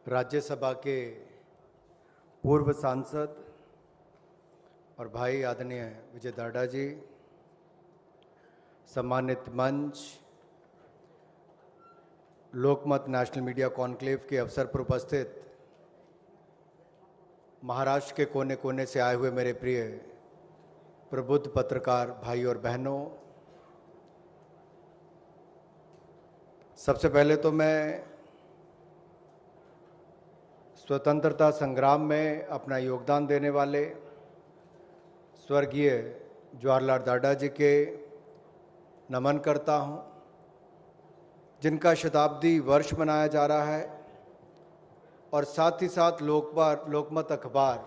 राज्यसभा के पूर्व सांसद और भाई आदरणीय विजय दाढ़ा जी, सम्मानित मंच, लोकमत नेशनल मीडिया कॉन्क्लेव के अवसर पर उपस्थित महाराष्ट्र के कोने कोने से आए हुए मेरे प्रिय प्रबुद्ध पत्रकार भाई और बहनों, सबसे पहले तो मैं स्वतंत्रता संग्राम में अपना योगदान देने वाले स्वर्गीय जवाहरलाल दाढ़ा जी के नमन करता हूं, जिनका शताब्दी वर्ष मनाया जा रहा है और साथ ही साथ लोकमत अखबार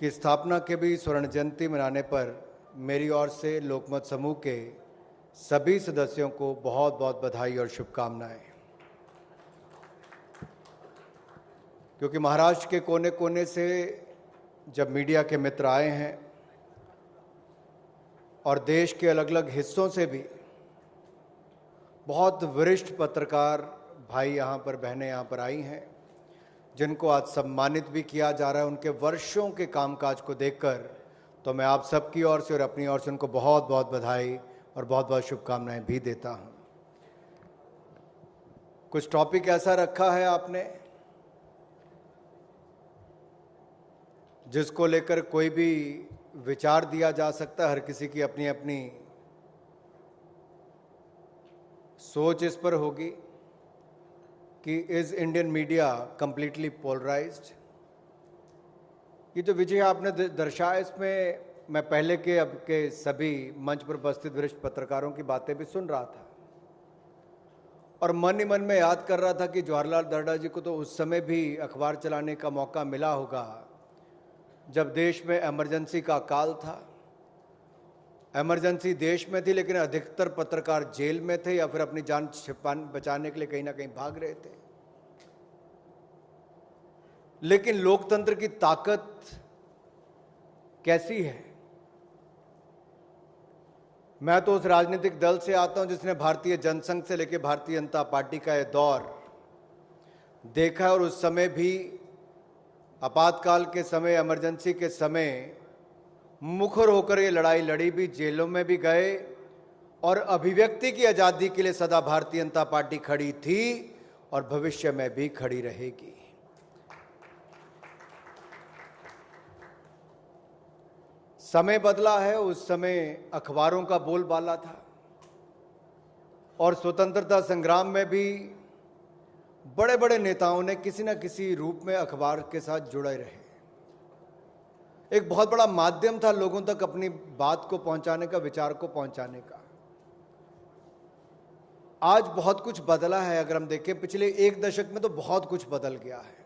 की स्थापना के भी स्वर्ण जयंती मनाने पर मेरी ओर से लोकमत समूह के सभी सदस्यों को बहुत बहुत बधाई और शुभकामनाएं। क्योंकि महाराष्ट्र के कोने कोने से जब मीडिया के मित्र आए हैं और देश के अलग अलग हिस्सों से भी बहुत वरिष्ठ पत्रकार भाई यहाँ पर, बहनें यहाँ पर आई हैं, जिनको आज सम्मानित भी किया जा रहा है। उनके वर्षों के कामकाज को देखकर तो मैं आप सबकी ओर से और अपनी ओर से उनको बहुत बहुत बधाई और बहुत बहुत शुभकामनाएं भी देता हूँ। कुछ टॉपिक ऐसा रखा है आपने जिसको लेकर कोई भी विचार दिया जा सकता है, हर किसी की अपनी अपनी सोच इस पर होगी कि is Indian media completely polarised. ये जो विजय आपने दर्शाया, इसमें मैं पहले के अब के सभी मंच पर उपस्थित वरिष्ठ पत्रकारों की बातें भी सुन रहा था और मन ही मन में याद कर रहा था कि जवाहरलाल दाढ़ा जी को तो उस समय भी अखबार चलाने का मौका मिला होगा जब देश में इमरजेंसी का काल था। इमरजेंसी देश में थी, लेकिन अधिकतर पत्रकार जेल में थे या फिर अपनी जान बचाने के लिए कहीं ना कहीं भाग रहे थे। लेकिन लोकतंत्र की ताकत कैसी है? मैं तो उस राजनीतिक दल से आता हूं जिसने भारतीय जनसंघ से लेकर भारतीय जनता पार्टी का यह दौर देखा है और उस समय भी, आपातकाल के समय, इमरजेंसी के समय मुखर होकर ये लड़ाई लड़ी भी, जेलों में भी गए और अभिव्यक्ति की आजादी के लिए सदा भारतीय जनता पार्टी खड़ी थी और भविष्य में भी खड़ी रहेगी। समय बदला है, उस समय अखबारों का बोलबाला था और स्वतंत्रता संग्राम में भी बड़े बड़े नेताओं ने किसी न किसी रूप में अखबार के साथ जुड़े रहे। एक बहुत बड़ा माध्यम था लोगों तक अपनी बात को पहुंचाने का, विचार को पहुंचाने का। आज बहुत कुछ बदला है। अगर हम देखें पिछले एक दशक में तो बहुत कुछ बदल गया है।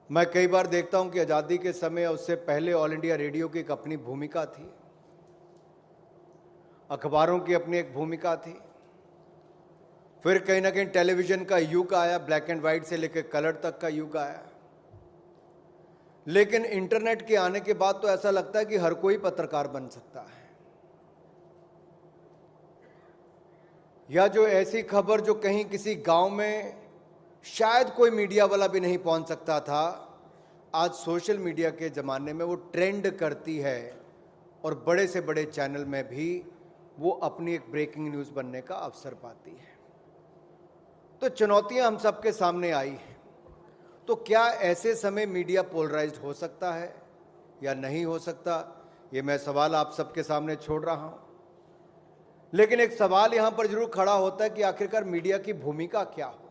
मैं कई बार देखता हूं कि आजादी के समय, उससे पहले ऑल इंडिया रेडियो की एक अपनी भूमिका थी, अखबारों की अपनी एक भूमिका थी, फिर कहीं ना कहीं टेलीविजन का युग आया, ब्लैक एंड व्हाइट से लेकर कलर तक का युग आया। लेकिन इंटरनेट के आने के बाद तो ऐसा लगता है कि हर कोई पत्रकार बन सकता है, या जो ऐसी खबर जो कहीं किसी गांव में शायद कोई मीडिया वाला भी नहीं पहुंच सकता था, आज सोशल मीडिया के जमाने में वो ट्रेंड करती है और बड़े से बड़े चैनल में भी वो अपनी एक ब्रेकिंग न्यूज़ बनने का अवसर पाती है। तो चुनौतियां हम सबके सामने आई हैं। तो क्या ऐसे समय मीडिया पोलराइज्ड हो सकता है या नहीं हो सकता? ये मैं सवाल आप सबके सामने छोड़ रहा हूं। लेकिन एक सवाल यहां पर जरूर खड़ा होता है कि आखिरकार मीडिया की भूमिका क्या हो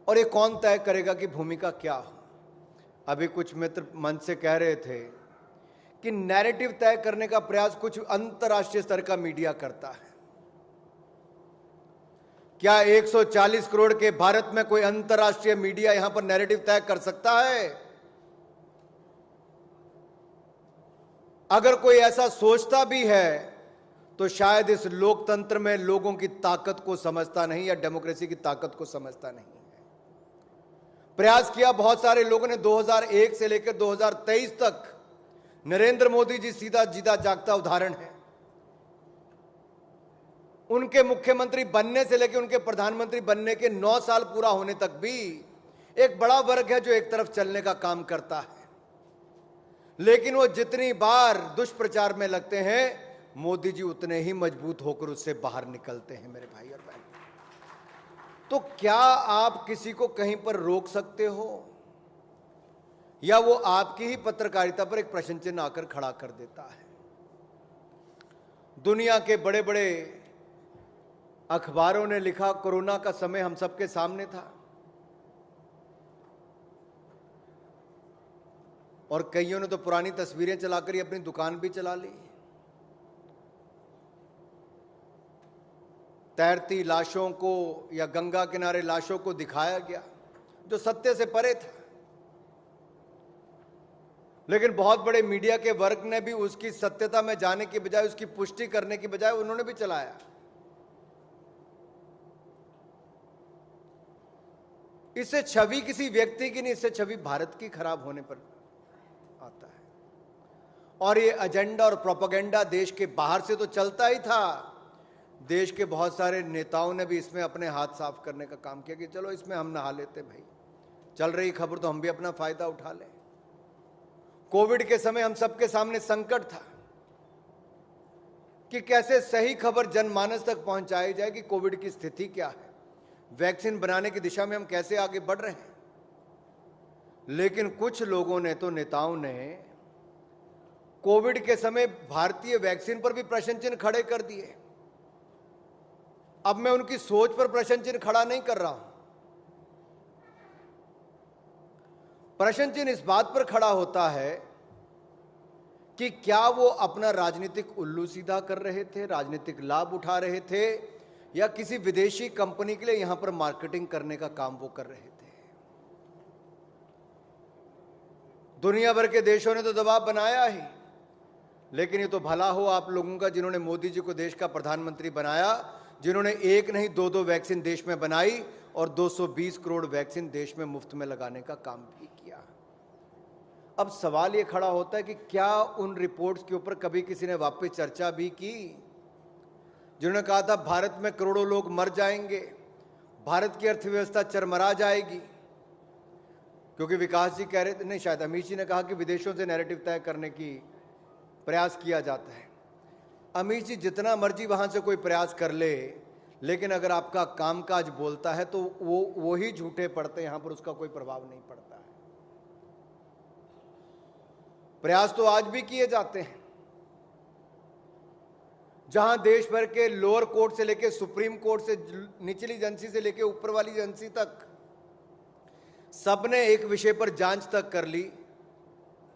और ये कौन तय करेगा कि भूमिका क्या हो। अभी कुछ मित्र मंच से कह रहे थे कि नैरेटिव तय करने का प्रयास कुछ अंतर्राष्ट्रीय स्तर का मीडिया करता है। क्या 140 करोड़ के भारत में कोई अंतर्राष्ट्रीय मीडिया यहां पर नैरेटिव तय कर सकता है? अगर कोई ऐसा सोचता भी है तो शायद इस लोकतंत्र में लोगों की ताकत को समझता नहीं या डेमोक्रेसी की ताकत को समझता नहीं है। प्रयास किया बहुत सारे लोगों ने। 2001 से लेकर 2023 तक नरेंद्र मोदी जी सीधा जीता जागता उदाहरण है। उनके मुख्यमंत्री बनने से लेकर उनके प्रधानमंत्री बनने के 9 साल पूरा होने तक भी एक बड़ा वर्ग है जो एक तरफ चलने का काम करता है, लेकिन वो जितनी बार दुष्प्रचार में लगते हैं, मोदी जी उतने ही मजबूत होकर उससे बाहर निकलते हैं। मेरे भाई और बहन, तो क्या आप किसी को कहीं पर रोक सकते हो, या वो आपकी ही पत्रकारिता पर एक प्रश्न चिन्ह आकर खड़ा कर देता है? दुनिया के बड़े बड़े अखबारों ने लिखा, कोरोना का समय हम सबके सामने था, और कईयों ने तो पुरानी तस्वीरें चलाकर ही अपनी दुकान भी चला ली। तैरती लाशों को या गंगा किनारे लाशों को दिखाया गया, जो सत्य से परे था, लेकिन बहुत बड़े मीडिया के वर्ग ने भी उसकी सत्यता में जाने की बजाय, उसकी पुष्टि करने की बजाय उन्होंने भी चलाया। इससे छवि किसी व्यक्ति की नहीं, इससे छवि भारत की खराब होने पर आता है। और ये एजेंडा और प्रोपेगेंडा देश के बाहर से तो चलता ही था, देश के बहुत सारे नेताओं ने भी इसमें अपने हाथ साफ करने का काम किया कि चलो इसमें हम नहा लेते, भाई चल रही खबर तो हम भी अपना फायदा उठा लें। कोविड के समय हम सबके सामने संकट था कि कैसे सही खबर जनमानस तक पहुंचाई जाए कि कोविड की स्थिति क्या है, वैक्सीन बनाने की दिशा में हम कैसे आगे बढ़ रहे हैं। लेकिन कुछ लोगों ने तो, नेताओं ने कोविड के समय भारतीय वैक्सीन पर भी प्रश्न चिन्ह खड़े कर दिए। अब मैं उनकी सोच पर प्रश्न चिन्ह खड़ा नहीं कर रहा हूं, प्रश्न चिन्ह इस बात पर खड़ा होता है कि क्या वो अपना राजनीतिक उल्लू सीधा कर रहे थे, राजनीतिक लाभ उठा रहे थे, या किसी विदेशी कंपनी के लिए यहां पर मार्केटिंग करने का काम वो कर रहे थे। दुनिया भर के देशों ने तो दबाव बनाया ही, लेकिन ये तो भला हो आप लोगों का जिन्होंने मोदी जी को देश का प्रधानमंत्री बनाया, जिन्होंने एक नहीं दो वैक्सीन देश में बनाई और 220 करोड़ वैक्सीन देश में मुफ्त में लगाने का काम भी किया। अब सवाल ये खड़ा होता है कि क्या उन रिपोर्ट्स के ऊपर कभी किसी ने वापस चर्चा भी की, जिन्होंने कहा था भारत में करोड़ों लोग मर जाएंगे, भारत की अर्थव्यवस्था चरमरा जाएगी? क्योंकि विकास जी कह रहे थे, नहीं शायद अमित जी ने कहा कि विदेशों से नैरेटिव तय करने की प्रयास किया जाता है। अमित जी जितना मर्जी वहां से कोई प्रयास कर ले, लेकिन अगर आपका कामकाज बोलता है तो वो ही झूठे पड़ते हैं, यहां पर उसका कोई प्रभाव नहीं पड़ता है। प्रयास तो आज भी किए जाते हैं, जहां देश भर के लोअर कोर्ट से लेकर सुप्रीम कोर्ट से, निचली एजेंसी से लेकर ऊपर वाली एजेंसी तक, सबने एक विषय पर जांच तक कर ली,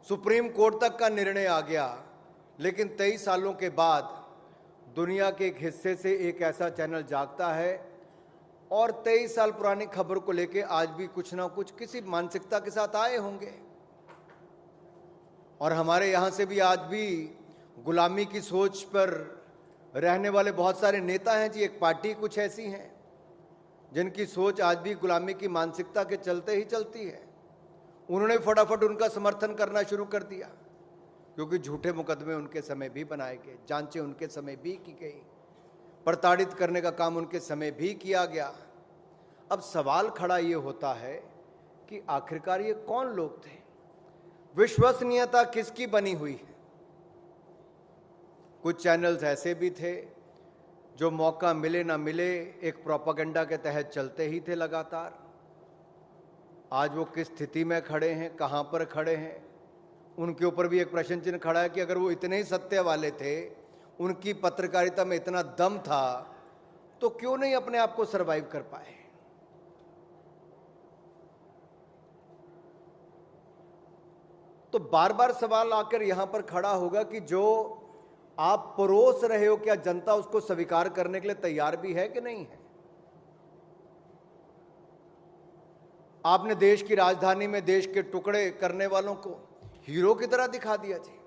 सुप्रीम कोर्ट तक का निर्णय आ गया, लेकिन 23 सालों के बाद दुनिया के एक हिस्से से एक ऐसा चैनल जागता है और 23 साल पुरानी खबर को लेकर आज भी कुछ ना कुछ किसी मानसिकता के साथ आए होंगे। और हमारे यहां से भी आज भी गुलामी की सोच पर रहने वाले बहुत सारे नेता हैं जी। एक पार्टी कुछ ऐसी हैं जिनकी सोच आज भी गुलामी की मानसिकता के चलते ही चलती है। उन्होंने फटाफट उनका समर्थन करना शुरू कर दिया, क्योंकि झूठे मुकदमे उनके समय भी बनाए गए, जांचें उनके समय भी की गई, प्रताड़ित करने का काम उनके समय भी किया गया। अब सवाल खड़ा ये होता है कि आखिरकार ये कौन लोग थे, विश्वसनीयता किसकी बनी हुई है? कुछ चैनल्स ऐसे भी थे जो मौका मिले ना मिले एक प्रोपेगेंडा के तहत चलते ही थे लगातार। आज वो किस स्थिति में खड़े हैं, कहां पर खड़े हैं, उनके ऊपर भी एक प्रश्न चिन्ह खड़ा है कि अगर वो इतने ही सत्य वाले थे, उनकी पत्रकारिता में इतना दम था, तो क्यों नहीं अपने आप को सरवाइव कर पाए? तो बार बार सवाल आकर यहां पर खड़ा होगा कि जो आप परोस रहे हो, क्या जनता उसको स्वीकार करने के लिए तैयार भी है कि नहीं है? आपने देश की राजधानी में देश के टुकड़े करने वालों को हीरो की तरह दिखा दिया जी।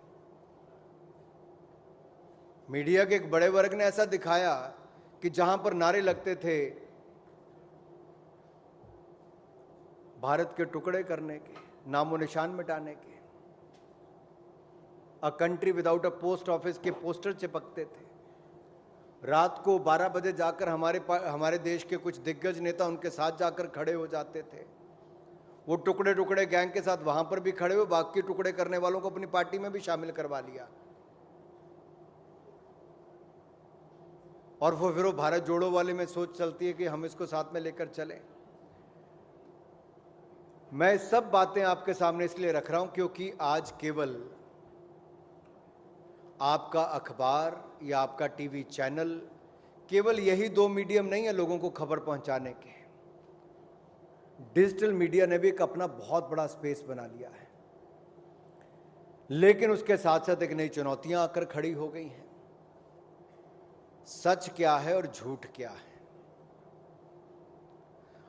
मीडिया के एक बड़े वर्ग ने ऐसा दिखाया कि जहां पर नारे लगते थे भारत के टुकड़े करने के, नामो निशान मिटाने के, a country without a post office के पोस्टर चिपकते थे, रात को 12 बजे जाकर हमारे देश के कुछ दिग्गज नेता उनके साथ जाकर खड़े हो जाते थे। वो टुकड़े टुकड़े गैंग के साथ वहां पर भी खड़े हुए, बाकी टुकड़े करने वालों को अपनी पार्टी में भी शामिल करवा लिया। और वो फिर वो भारत जोड़ो वाले में सोच चलती है कि हम इसको साथ में लेकर चलें। मैं सब बातें आपके सामने इसलिए रख रहा हूं क्योंकि आज केवल आपका अखबार या आपका टीवी चैनल, केवल यही दो मीडियम नहीं है लोगों को खबर पहुंचाने के। डिजिटल मीडिया ने भी एक अपना बहुत बड़ा स्पेस बना लिया है, लेकिन उसके साथ साथ एक नई चुनौतियां आकर खड़ी हो गई हैं। सच क्या है और झूठ क्या है?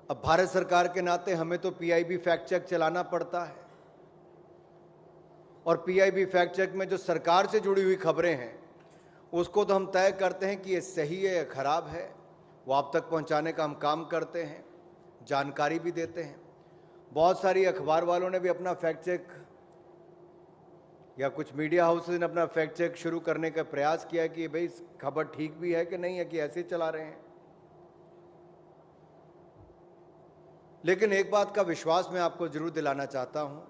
अब भारत सरकार के नाते हमें तो पीआईबी फैक्ट चेक चलाना पड़ता है, और पीआईबी फैक्ट चेक में जो सरकार से जुड़ी हुई खबरें हैं उसको तो हम तय करते हैं कि ये सही है या खराब है। वो आप तक पहुंचाने का हम काम करते हैं, जानकारी भी देते हैं। बहुत सारी अखबार वालों ने भी अपना फैक्ट चेक या कुछ मीडिया हाउसेज ने अपना फैक्ट चेक शुरू करने का प्रयास किया कि भाई खबर ठीक भी है कि नहीं है, कि ऐसे चला रहे हैं। लेकिन एक बात का विश्वास मैं आपको जरूर दिलाना चाहता हूं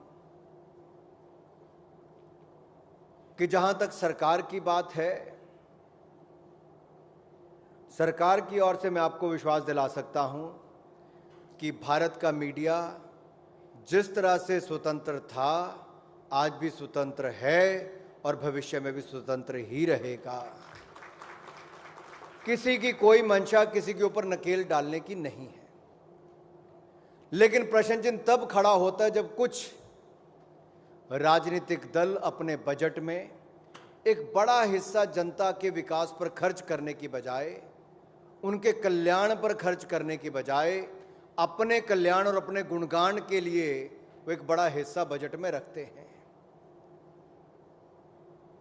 कि जहां तक सरकार की बात है, सरकार की ओर से मैं आपको विश्वास दिला सकता हूं कि भारत का मीडिया जिस तरह से स्वतंत्र था, आज भी स्वतंत्र है और भविष्य में भी स्वतंत्र ही रहेगा। किसी की कोई मंशा किसी के ऊपर नकेल डालने की नहीं है। लेकिन प्रश्न चिन्ह तब खड़ा होता है जब कुछ राजनीतिक दल अपने बजट में एक बड़ा हिस्सा जनता के विकास पर खर्च करने की बजाय, उनके कल्याण पर खर्च करने की बजाय, अपने कल्याण और अपने गुणगान के लिए वो एक बड़ा हिस्सा बजट में रखते हैं।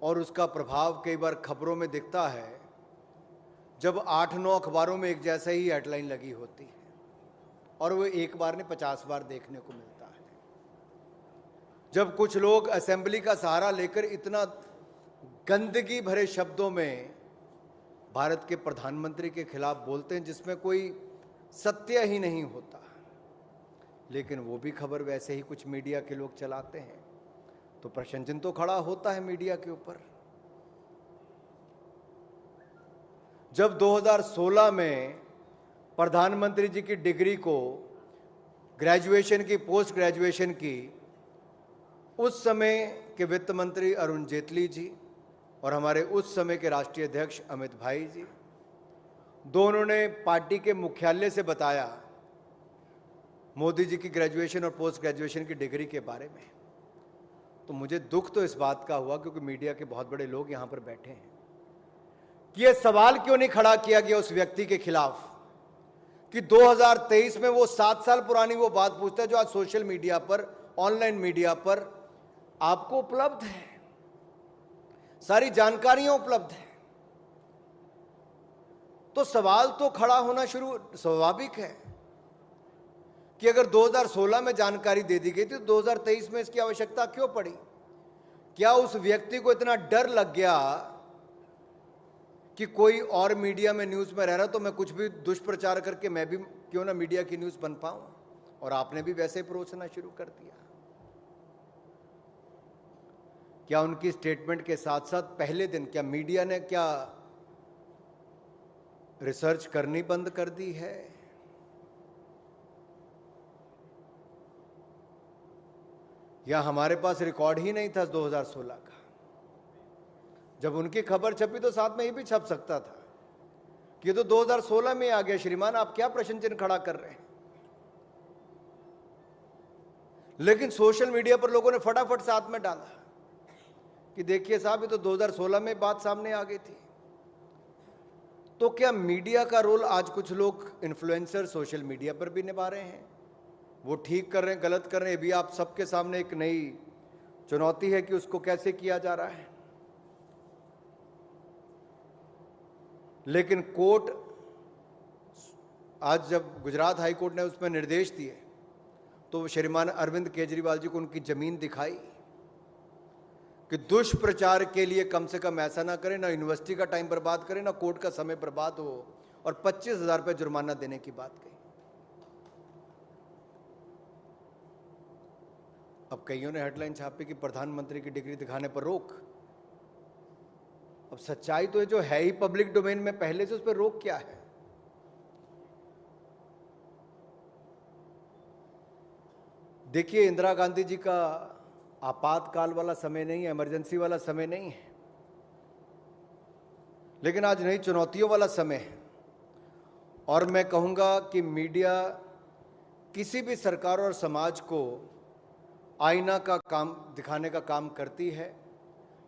और उसका प्रभाव कई बार खबरों में दिखता है जब 8-9 अखबारों में एक जैसा ही हेडलाइन लगी होती है और वो एक बार ने 50 बार देखने को मिलता है। जब कुछ लोग असेंबली का सहारा लेकर इतना गंदगी भरे शब्दों में भारत के प्रधानमंत्री के खिलाफ बोलते हैं जिसमें कोई सत्य ही नहीं होता, लेकिन वो भी खबर वैसे ही कुछ मीडिया के लोग चलाते हैं, तो प्रश्न चिन्ह तो खड़ा होता है मीडिया के ऊपर। जब 2016 में प्रधानमंत्री जी की डिग्री को, ग्रेजुएशन की, पोस्ट ग्रेजुएशन की, उस समय के वित्त मंत्री अरुण जेटली जी और हमारे उस समय के राष्ट्रीय अध्यक्ष अमित भाई जी, दोनों ने पार्टी के मुख्यालय से बताया मोदी जी की ग्रेजुएशन और पोस्ट ग्रेजुएशन की डिग्री के बारे में, तो मुझे दुख तो इस बात का हुआ क्योंकि मीडिया के बहुत बड़े लोग यहां पर बैठे हैं कि यह सवाल क्यों नहीं खड़ा किया गया उस व्यक्ति के खिलाफ कि 2023 में वो 7 साल पुरानी वो बात पूछता है जो आज सोशल मीडिया पर, ऑनलाइन मीडिया पर आपको उपलब्ध है, सारी जानकारियां उपलब्ध है। तो सवाल तो खड़ा होना शुरू स्वाभाविक है कि अगर 2016 में जानकारी दे दी गई थी तो 2023 में इसकी आवश्यकता क्यों पड़ी? क्या उस व्यक्ति को इतना डर लग गया कि कोई और मीडिया में न्यूज में रह रहा तो मैं कुछ भी दुष्प्रचार करके मैं भी क्यों ना मीडिया की न्यूज बन पाऊं? और आपने भी वैसे ही परोसना शुरू कर दिया। क्या उनकी स्टेटमेंट के साथ साथ पहले दिन क्या मीडिया ने क्या रिसर्च करनी बंद कर दी है? या हमारे पास रिकॉर्ड ही नहीं था 2016 का? जब उनकी खबर छपी तो साथ में ये भी छप सकता था कि ये तो 2016 में आ गया श्रीमान, आप क्या प्रश्न चिन्ह खड़ा कर रहे हैं? लेकिन सोशल मीडिया पर लोगों ने फटाफट साथ में डाला कि देखिए साहब, ये तो 2016 में बात सामने आ गई थी। तो क्या मीडिया का रोल आज कुछ लोग इन्फ्लुएंसर सोशल मीडिया पर भी निभा रहे हैं? वो ठीक कर रहे हैं, गलत कर रहे हैं, भी आप सबके सामने एक नई चुनौती है कि उसको कैसे किया जा रहा है। लेकिन कोर्ट, आज जब गुजरात हाई कोर्ट ने उसमें निर्देश दिए तो श्रीमान अरविंद केजरीवाल जी को उनकी जमीन दिखाई कि दुष्प्रचार के लिए कम से कम ऐसा ना करें, ना यूनिवर्सिटी का टाइम बर्बाद करें, ना कोर्ट का समय बर्बाद हो, और 25,000 रुपये जुर्माना देने की बात कही। अब कईयों ने हेडलाइन छापी कि प्रधानमंत्री की डिग्री दिखाने पर रोक। अब सच्चाई तो जो है ही पब्लिक डोमेन में पहले से, उस पर रोक क्या है? देखिए, इंदिरा गांधी जी का आपातकाल वाला समय नहीं है, इमरजेंसी वाला समय नहीं है, लेकिन आज नई चुनौतियों वाला समय है। और मैं कहूंगा कि मीडिया किसी भी सरकार और समाज को आईना का काम दिखाने का काम करती है,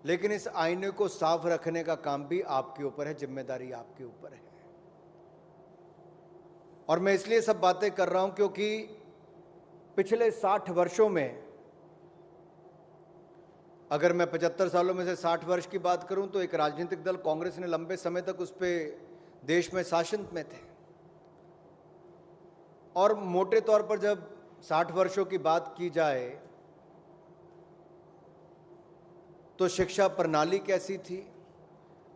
लेकिन इस आईने को साफ रखने का काम भी आपके ऊपर है, जिम्मेदारी आपके ऊपर है। और मैं इसलिए सब बातें कर रहा हूं क्योंकि पिछले 60 वर्षों में, अगर मैं 75 सालों में से 60 वर्ष की बात करूं, तो एक राजनीतिक दल कांग्रेस ने लंबे समय तक उस पे देश में शासन में थे। और मोटे तौर पर जब 60 वर्षों की बात की जाए तो शिक्षा प्रणाली कैसी थी,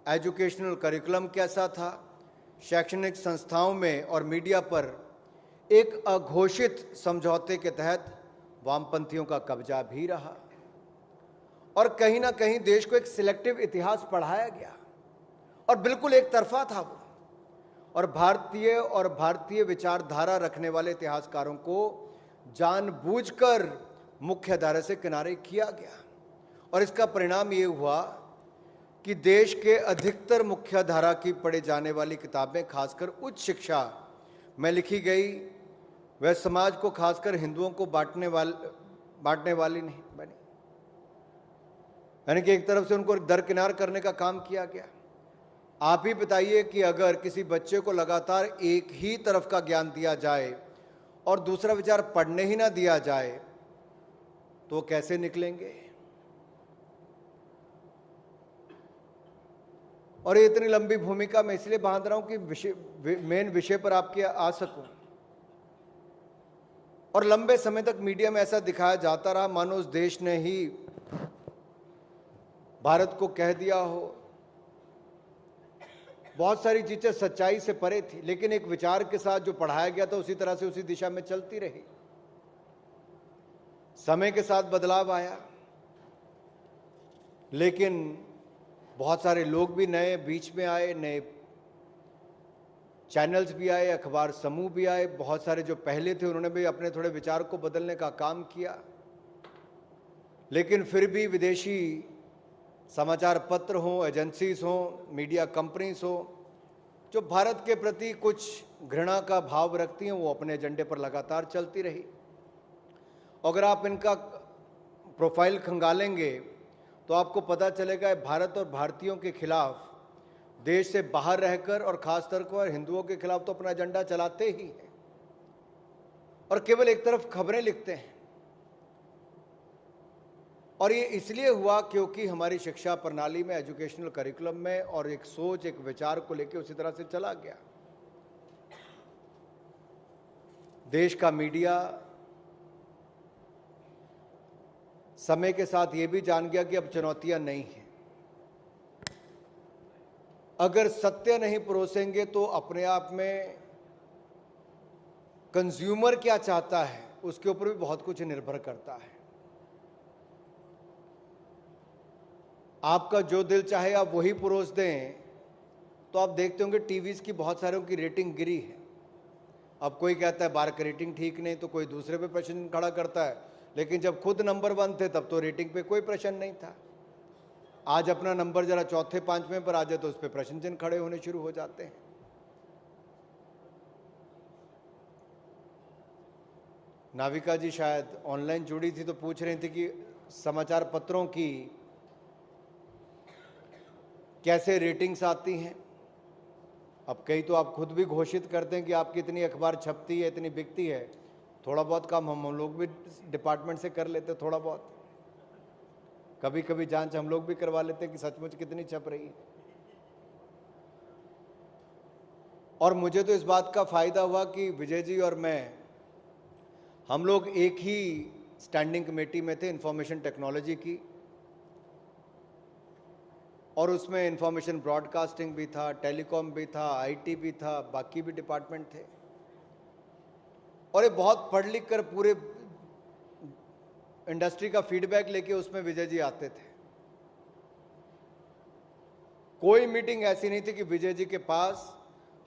एजुकेशनल करिकुलम कैसा था, शैक्षणिक संस्थाओं में और मीडिया पर एक अघोषित समझौते के तहत वामपंथियों का कब्जा भी रहा। और कहीं ना कहीं देश को एक सिलेक्टिव इतिहास पढ़ाया गया और बिल्कुल एक तरफा था वो। और भारतीय विचारधारा रखने वाले इतिहासकारों को जानबूझकर मुख्य धारा से किनारे किया गया। और इसका परिणाम ये हुआ कि देश के अधिकतर मुख्य धारा की पढ़े जाने वाली किताबें, खासकर उच्च शिक्षा में लिखी गई, वह समाज को, खासकर हिंदुओं को बांटने वाली नहीं बनी। यानी कि एक तरफ से उनको दरकिनार करने का काम किया गया। आप ही बताइए कि अगर किसी बच्चे को लगातार एक ही तरफ का ज्ञान दिया जाए और दूसरा विचार पढ़ने ही ना दिया जाए तो वो कैसे निकलेंगे? और ये इतनी लंबी भूमिका मैं इसलिए बांध रहा हूं कि मेन विषय पर आपके आ सकूं। और लंबे समय तक मीडिया में ऐसा दिखाया जाता रहा मानो उस देश ने ही भारत को कह दिया हो। बहुत सारी चीजें सच्चाई से परे थी, लेकिन एक विचार के साथ जो पढ़ाया गया था उसी तरह से उसी दिशा में चलती रही। समय के साथ बदलाव आया, लेकिन बहुत सारे लोग भी नए बीच में आए, नए चैनल्स भी आए, अखबार समूह भी आए। बहुत सारे जो पहले थे उन्होंने भी अपने थोड़े विचार को बदलने का काम किया। लेकिन फिर भी विदेशी समाचार पत्र हों, एजेंसीज हों, मीडिया कंपनीज हों, जो भारत के प्रति कुछ घृणा का भाव रखती हैं, वो अपने एजेंडे पर लगातार चलती रही। अगर आप इनका प्रोफाइल खंगालेंगे तो आपको पता चलेगा भारत और भारतीयों के खिलाफ देश से बाहर रहकर और खासतौर पर हिंदुओं के खिलाफ तो अपना एजेंडा चलाते ही हैं और केवल एक तरफ खबरें लिखते हैं। और ये इसलिए हुआ क्योंकि हमारी शिक्षा प्रणाली में, एजुकेशनल करिकुलम में और एक सोच, एक विचार को लेकर उसी तरह से चला गया। देश का मीडिया समय के साथ ये भी जान गया कि अब चुनौतियां नहीं हैं। अगर सत्य नहीं परोसेंगे तो अपने आप में कंज्यूमर क्या चाहता है उसके ऊपर भी बहुत कुछ निर्भर करता है। आपका जो दिल चाहे आप वही परोस दें, तो आप देखते होंगे टीवीज की बहुत सारों की रेटिंग गिरी है। अब कोई कहता है बार की रेटिंग ठीक नहीं, तो कोई दूसरे पे प्रश्न खड़ा करता है। लेकिन जब खुद नंबर 1 थे तब तो रेटिंग पे कोई प्रश्न नहीं था। आज अपना नंबर जरा चौथे पांचवें पर आ जाए तो उस पर प्रश्न चिन्ह खड़े होने शुरू हो जाते हैं। नाविका जी शायद ऑनलाइन जुड़ी थी तो पूछ रही थी कि समाचार पत्रों की कैसे रेटिंग्स आती हैं। अब कई तो आप खुद भी घोषित करते हैं कि आपकी इतनी अखबार छपती है, इतनी बिकती है। थोड़ा बहुत काम हम लोग भी डिपार्टमेंट से कर लेते, थोड़ा बहुत कभी कभी जांच हम लोग भी करवा लेते हैं कि सचमुच कितनी छप रही है। और मुझे तो इस बात का फायदा हुआ कि विजय जी और मैं, हम लोग एक ही स्टैंडिंग कमेटी में थे इंफॉर्मेशन टेक्नोलॉजी की, और उसमें इंफॉर्मेशन ब्रॉडकास्टिंग भी था, टेलीकॉम भी था, आईटी भी था, बाकी भी डिपार्टमेंट थे। और ये बहुत पढ़ लिख कर पूरे इंडस्ट्री का फीडबैक लेके उसमें विजय जी आते थे। कोई मीटिंग ऐसी नहीं थी कि विजय जी के पास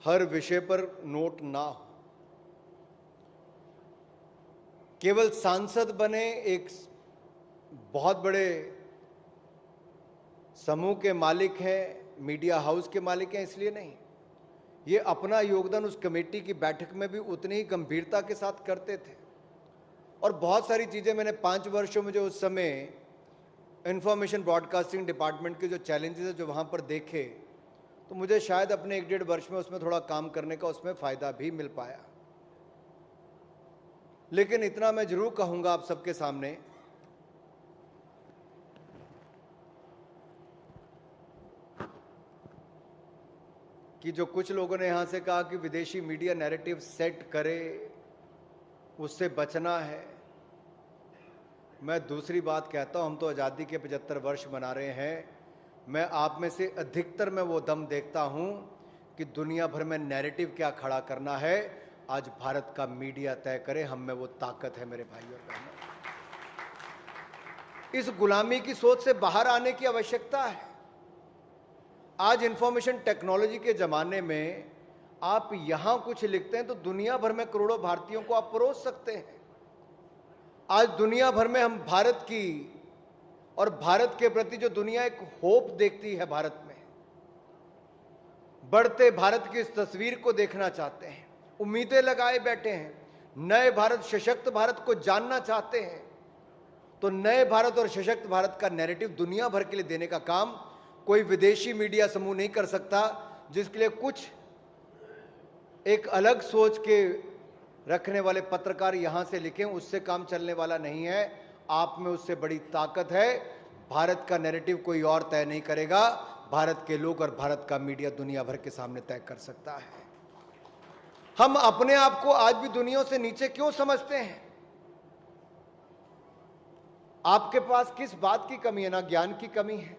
हर विषय पर नोट ना हो। केवल सांसद बने, एक बहुत बड़े समूह के मालिक हैं, मीडिया हाउस के मालिक हैं, इसलिए नहीं। ये अपना योगदान उस कमेटी की बैठक में भी उतनी ही गंभीरता के साथ करते थे। और बहुत सारी चीज़ें मैंने 5 वर्षों में जो उस समय इंफॉर्मेशन ब्रॉडकास्टिंग डिपार्टमेंट के जो चैलेंजेस है जो वहाँ पर देखे, तो मुझे शायद अपने 1-1.5 वर्ष में उसमें थोड़ा काम करने का उसमें फ़ायदा भी मिल पाया। लेकिन इतना मैं जरूर कहूँगा आप सबके सामने कि जो कुछ लोगों ने यहाँ से कहा कि विदेशी मीडिया नैरेटिव सेट करे, उससे बचना है। मैं दूसरी बात कहता हूँ, हम तो आज़ादी के 75 वर्ष मना रहे हैं। मैं आप में से अधिकतर में वो दम देखता हूँ कि दुनिया भर में नैरेटिव क्या खड़ा करना है, आज भारत का मीडिया तय करे। हम में वो ताकत है मेरे भाइयों और बहनों। इस गुलामी की सोच से बाहर आने की आवश्यकता है। आज इंफॉर्मेशन टेक्नोलॉजी के ज़माने में आप यहां कुछ लिखते हैं तो दुनिया भर में करोड़ों भारतीयों को आप परोस सकते हैं। आज दुनिया भर में हम भारत की और भारत के प्रति जो दुनिया एक होप देखती है, भारत में बढ़ते भारत की इस तस्वीर को देखना चाहते हैं, उम्मीदें लगाए बैठे हैं, नए भारत, सशक्त भारत को जानना चाहते हैं, तो नए भारत और सशक्त भारत का नैरेटिव दुनिया भर के लिए देने का काम कोई विदेशी मीडिया समूह नहीं कर सकता, जिसके लिए कुछ एक अलग सोच के रखने वाले पत्रकार यहां से लिखें, उससे काम चलने वाला नहीं है। आप में उससे बड़ी ताकत है। भारत का नैरेटिव कोई और तय नहीं करेगा, भारत के लोग और भारत का मीडिया दुनिया भर के सामने तय कर सकता है। हम अपने आप को आज भी दुनिया से नीचे क्यों समझते हैं? आपके पास किस बात की कमी है? ना ज्ञान की कमी है,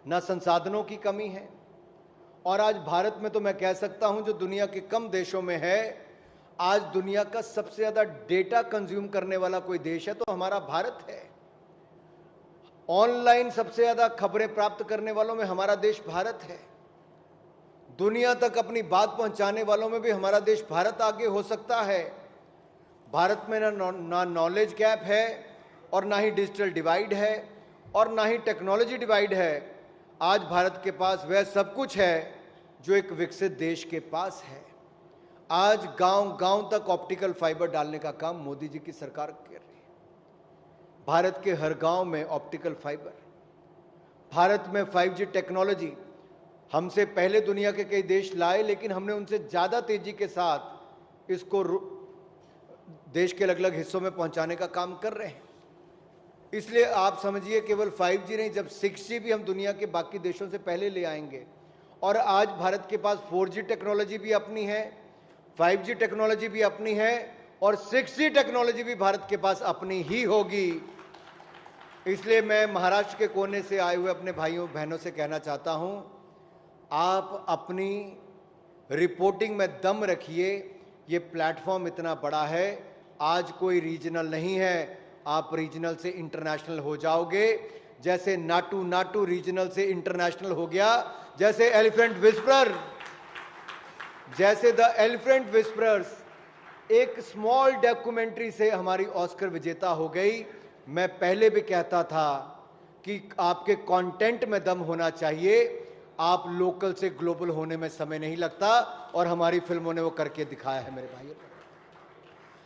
ना संसाधनों की कमी है। और आज भारत में तो मैं कह सकता हूं, जो दुनिया के कम देशों में है, आज दुनिया का सबसे ज्यादा डेटा कंज्यूम करने वाला कोई देश है तो हमारा भारत है। ऑनलाइन सबसे ज्यादा खबरें प्राप्त करने वालों में हमारा देश भारत है। दुनिया तक अपनी बात पहुंचाने वालों में भी हमारा देश भारत आगे हो सकता है। भारत में ना नॉलेज गैप है और ना ही डिजिटल डिवाइड है और ना ही टेक्नोलॉजी डिवाइड है। आज भारत के पास वह सब कुछ है जो एक विकसित देश के पास है। आज गांव-गांव तक ऑप्टिकल फाइबर डालने का काम मोदी जी की सरकार कर रही है। भारत के हर गांव में ऑप्टिकल फाइबर। भारत में 5G टेक्नोलॉजी हमसे पहले दुनिया के कई देश लाए, लेकिन हमने उनसे ज़्यादा तेजी के साथ इसको देश के अलग अलग हिस्सों में पहुंचाने का काम कर रहे हैं। इसलिए आप समझिए, केवल 5G नहीं, जब 6G भी हम दुनिया के बाकी देशों से पहले ले आएंगे। और आज भारत के पास 4G टेक्नोलॉजी भी अपनी है, 5G टेक्नोलॉजी भी अपनी है और 6G टेक्नोलॉजी भी भारत के पास अपनी ही होगी। इसलिए मैं महाराष्ट्र के कोने से आए हुए अपने भाइयों बहनों से कहना चाहता हूं, आप अपनी रिपोर्टिंग में दम रखिए। ये प्लेटफॉर्म इतना बड़ा है, आज कोई रीजनल नहीं है। आप रीजनल से इंटरनेशनल हो जाओगे, जैसे नाटू रीजनल से इंटरनेशनल हो गया, जैसे एलिफेंट विस्परर, जैसे द एलिफेंट विस्परर्स एक स्मॉल डॉक्यूमेंट्री से हमारी ऑस्कर विजेता हो गई। मैं पहले भी कहता था कि आपके कंटेंट में दम होना चाहिए, आप लोकल से ग्लोबल होने में समय नहीं लगता, और हमारी फिल्मों ने वो करके दिखाया है मेरे भाइयों।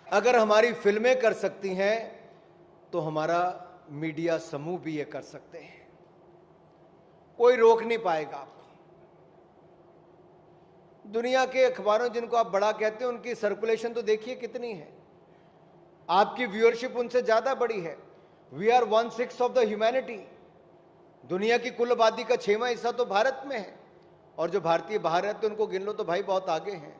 अगर हमारी फिल्में कर सकती हैं तो हमारा मीडिया समूह भी ये कर सकते हैं। कोई रोक नहीं पाएगा आपको। दुनिया के अखबारों जिनको आप बड़ा कहते हैं, उनकी सर्कुलेशन तो देखिए कितनी है, आपकी व्यूअरशिप उनसे ज्यादा बड़ी है। We are 1/6 of the humanity. दुनिया की कुल आबादी का 6वां हिस्सा तो भारत में है, और जो भारतीय बाहर रहते हैं उनको गिन लो तो भाई बहुत आगे हैं।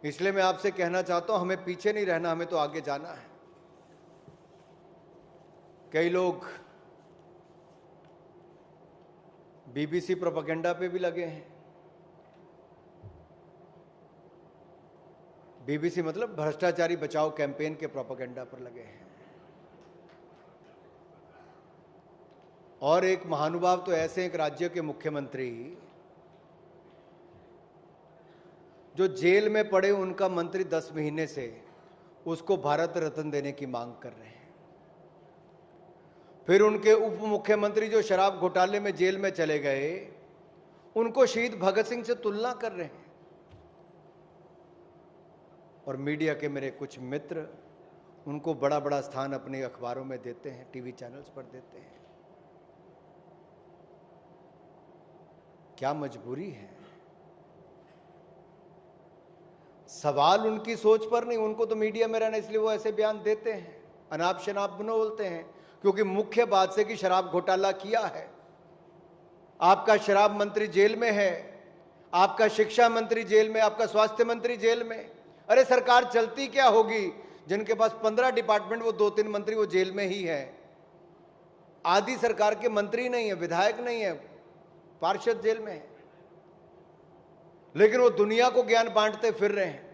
इसलिए मैं आपसे कहना चाहता हूं, हमें पीछे नहीं रहना, हमें तो आगे जाना है। कई लोग बीबीसी प्रोपेगेंडा पे भी लगे हैं। बीबीसी मतलब भ्रष्टाचारी बचाओ कैंपेन के प्रोपेगेंडा पर लगे हैं। और एक महानुभाव तो ऐसे एक राज्य के मुख्यमंत्री जो जेल में पड़े, उनका मंत्री 10 महीने से उसको भारत रत्न देने की मांग कर रहे हैं। फिर उनके उप मुख्यमंत्री जो शराब घोटाले में जेल में चले गए, उनको शहीद भगत सिंह से तुलना कर रहे हैं। और मीडिया के मेरे कुछ मित्र उनको बड़ा बड़ा स्थान अपने अखबारों में देते हैं, टीवी चैनल्स पर देते हैं। क्या मजबूरी है? सवाल उनकी सोच पर नहीं, उनको तो मीडिया में रहना, इसलिए वो ऐसे बयान देते हैं, अनाप शनाप बोलते हैं, क्योंकि मुख्य बात से कि शराब घोटाला किया है। आपका शराब मंत्री जेल में है, आपका शिक्षा मंत्री जेल में, आपका स्वास्थ्य मंत्री जेल में। अरे सरकार चलती क्या होगी जिनके पास 15 डिपार्टमेंट, वो 2-3 मंत्री वो जेल में ही है। आधी सरकार के मंत्री नहीं है, विधायक नहीं है, पार्षद जेल में है, लेकिन वो दुनिया को ज्ञान बांटते फिर रहे हैं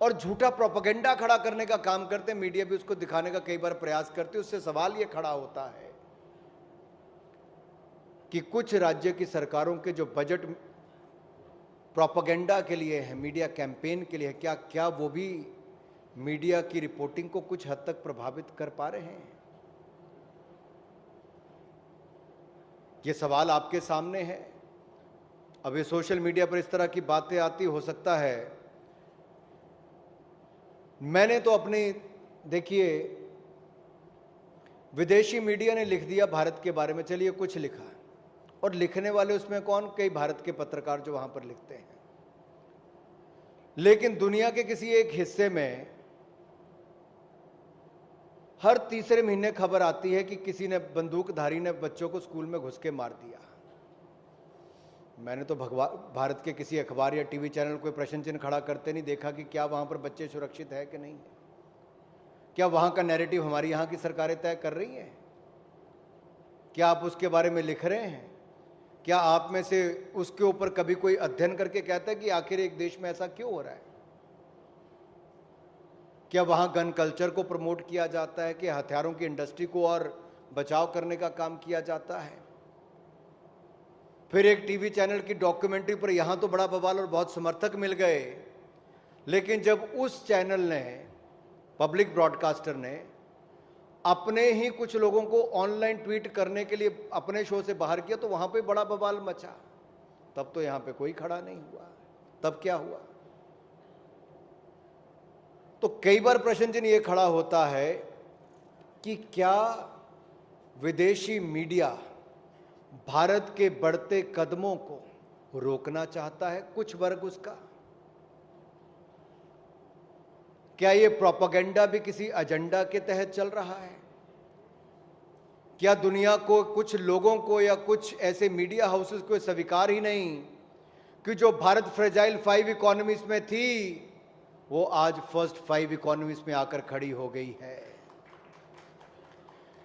और झूठा प्रोपेगेंडा खड़ा करने का काम करते हैं। मीडिया भी उसको दिखाने का कई बार प्रयास करती है। उससे सवाल ये खड़ा होता है कि कुछ राज्य की सरकारों के जो बजट प्रोपेगेंडा के लिए है, मीडिया कैंपेन के लिए है, क्या वो भी मीडिया की रिपोर्टिंग को कुछ हद तक प्रभावित कर पा रहे हैं? ये सवाल आपके सामने है। अब ये सोशल मीडिया पर इस तरह की बातें आती, हो सकता है मैंने तो अपनी, देखिए विदेशी मीडिया ने लिख दिया भारत के बारे में, चलिए कुछ लिखा, और लिखने वाले उसमें कौन? कई भारत के पत्रकार जो वहां पर लिखते हैं। लेकिन दुनिया के किसी एक हिस्से में हर तीसरे महीने खबर आती है कि किसी ने, बंदूकधारी ने बच्चों को स्कूल में घुस के मार दिया। मैंने तो भारत के किसी अखबार या टीवी चैनल कोई प्रश्न चिन्ह खड़ा करते नहीं देखा कि क्या वहां पर बच्चे सुरक्षित है कि नहीं है। क्या वहां का नैरेटिव हमारी यहां की सरकारें तय कर रही हैं? क्या आप उसके बारे में लिख रहे हैं? क्या आप में से उसके ऊपर कभी कोई अध्ययन करके कहता है कि आखिर एक देश में ऐसा क्यों हो रहा है? क्या वहां गन कल्चर को प्रमोट किया जाता है कि हथियारों की इंडस्ट्री को और बचाव करने का काम किया जाता है? फिर एक टीवी चैनल की डॉक्यूमेंट्री पर यहां तो बड़ा बवाल और बहुत समर्थक मिल गए, लेकिन जब उस चैनल ने, पब्लिक ब्रॉडकास्टर ने, अपने ही कुछ लोगों को ऑनलाइन ट्वीट करने के लिए अपने शो से बाहर किया, तो वहां पे बड़ा बवाल मचा। तब तो यहां पे कोई खड़ा नहीं हुआ। तब क्या हुआ? तो कई बार प्रश्न चिन्ह ये खड़ा होता है कि क्या विदेशी मीडिया भारत के बढ़ते कदमों को रोकना चाहता है, कुछ वर्ग उसका? क्या ये प्रोपेगेंडा भी किसी एजेंडा के तहत चल रहा है? क्या दुनिया को, कुछ लोगों को या कुछ ऐसे मीडिया हाउसेस को स्वीकार ही नहीं कि जो भारत फ्रेजाइल 5 इकोनॉमीज में थी, वो आज फर्स्ट 5 इकोनॉमीज में आकर खड़ी हो गई है।